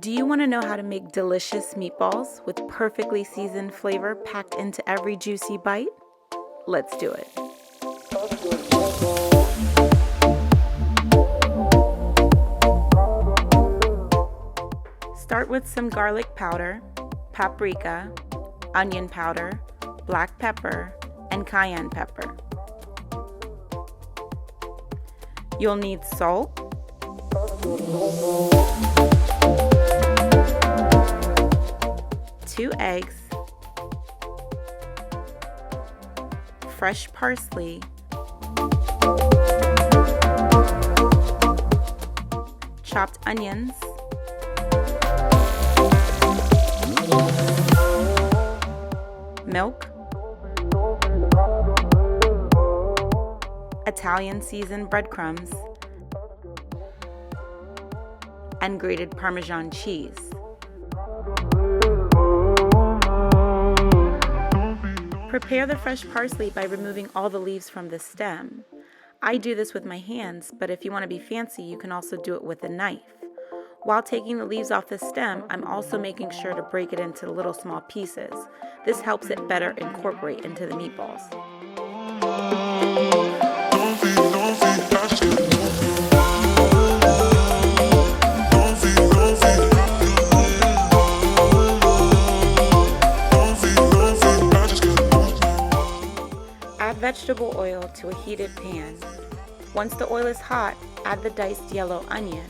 Do you want to know how to make delicious meatballs with perfectly seasoned flavor packed into every juicy bite? Let's do it. Start with some garlic powder, paprika, onion powder, black pepper, and cayenne pepper. You'll need salt, 2 eggs, fresh parsley, chopped onions, milk, Italian seasoned breadcrumbs, and grated Parmesan cheese. Prepare the fresh parsley by removing all the leaves from the stem. I do this with my hands, but if you want to be fancy, you can also do it with a knife. While taking the leaves off the stem, I'm also making sure to break it into little small pieces. This helps it better incorporate into the meatballs. Add vegetable oil to a heated pan. Once the oil is hot, add the diced yellow onion.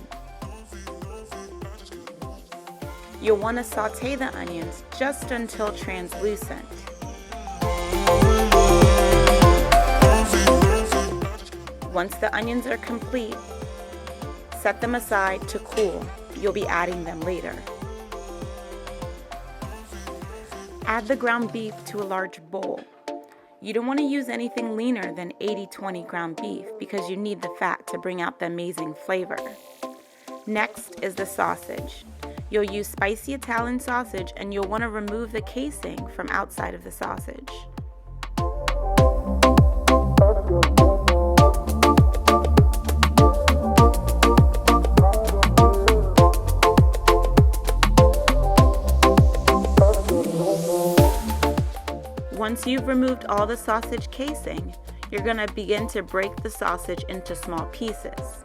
You'll want to sauté the onions just until translucent. Once the onions are complete, set them aside to cool. You'll be adding them later. Add the ground beef to a large bowl. You don't want to use anything leaner than 80-20 ground beef because you need the fat to bring out the amazing flavor. Next is the sausage. You'll use spicy Italian sausage and you'll want to remove the casing from outside of the sausage. Once you've removed all the sausage casing, you're going to begin to break the sausage into small pieces.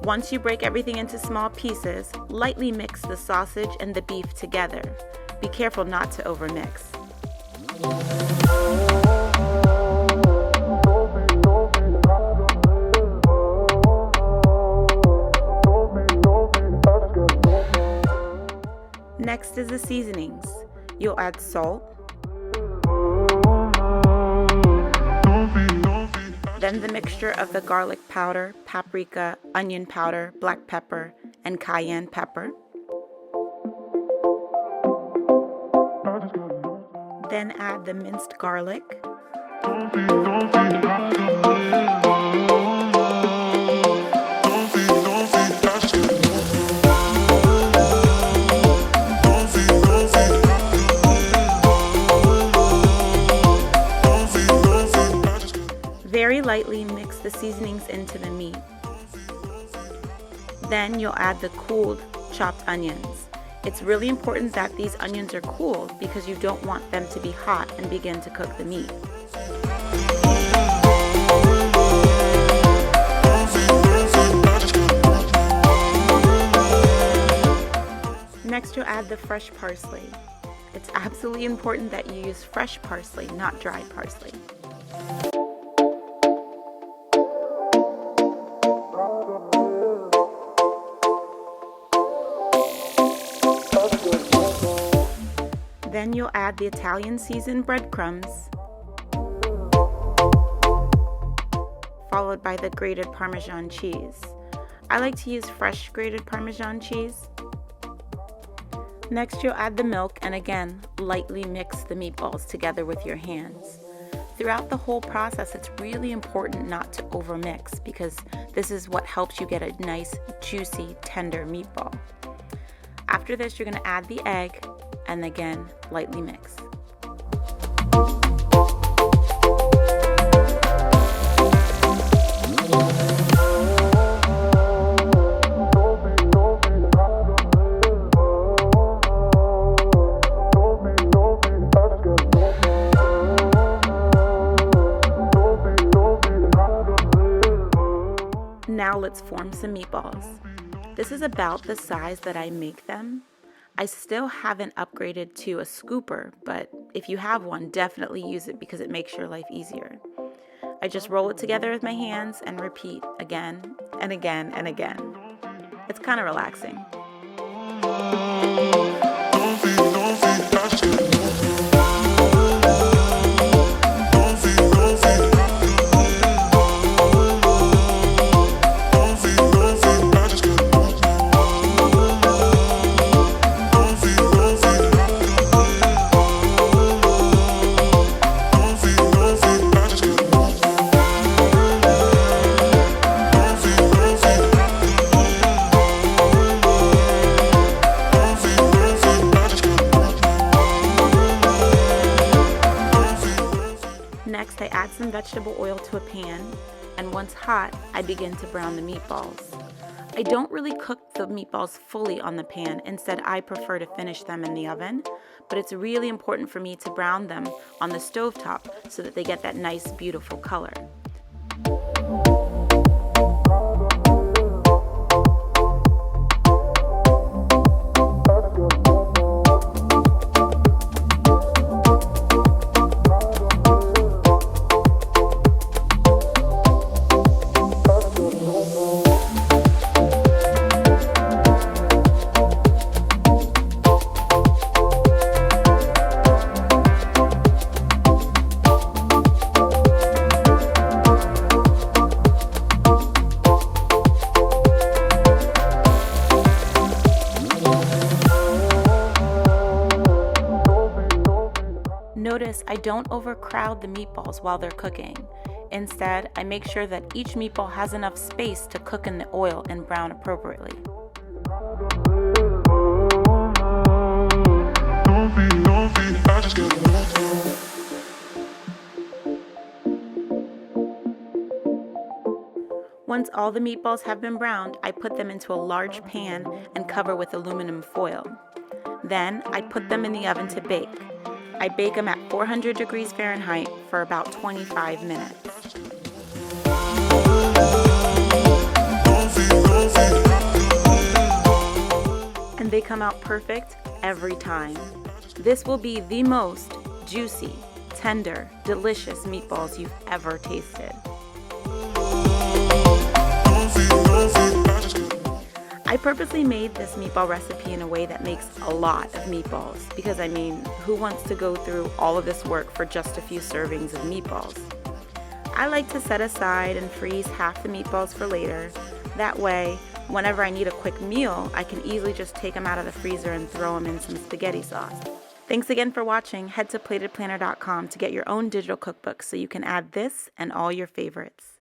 Once you break everything into small pieces, lightly mix the sausage and the beef together. Be careful not to overmix. Next is the seasonings. You'll add salt, then the mixture of the garlic powder, paprika, onion powder, black pepper, and cayenne pepper. Then add the minced garlic, very lightly mix the seasonings into the meat. Then you'll add the cooled chopped onions. It's really important that these onions are cooled because you don't want them to be hot and begin to cook the meat. Next, you'll add the fresh parsley. It's absolutely important that you use fresh parsley, not dried parsley. Then you'll add the Italian seasoned breadcrumbs, followed by the grated Parmesan cheese. I like to use fresh grated Parmesan cheese. Next, you'll add the milk and again, lightly mix the meatballs together with your hands. Throughout the whole process, it's really important not to overmix because this is what helps you get a nice, juicy, tender meatball. After this, you're going to add the egg and again, lightly mix. let's form some meatballs. This is about the size that I make them. I still haven't upgraded to a scooper, but if you have one, definitely use it because it makes your life easier. I just roll it together with my hands and repeat again and again and again. It's kind of relaxing. Next, I add some vegetable oil to a pan, and once hot, I begin to brown the meatballs. I don't really cook the meatballs fully on the pan. Instead, I prefer to finish them in the oven, but it's really important for me to brown them on the stovetop so that they get that nice, beautiful color. Notice I don't overcrowd the meatballs while they're cooking. Instead, I make sure that each meatball has enough space to cook in the oil and brown appropriately. Once all the meatballs have been browned, I put them into a large pan and cover with aluminum foil. Then I put them in the oven to bake. I bake them at 400 degrees Fahrenheit for about 25 minutes. And they come out perfect every time. This will be the most juicy, tender, delicious meatballs you've ever tasted. I purposely made this meatball recipe in a way that makes a lot of meatballs because, I mean, who wants to go through all of this work for just a few servings of meatballs? I like to set aside and freeze half the meatballs for later. That way, whenever I need a quick meal, I can easily just take them out of the freezer and throw them in some spaghetti sauce. Thanks again for watching. Head to platedplanner.com to get your own digital cookbook so you can add this and all your favorites.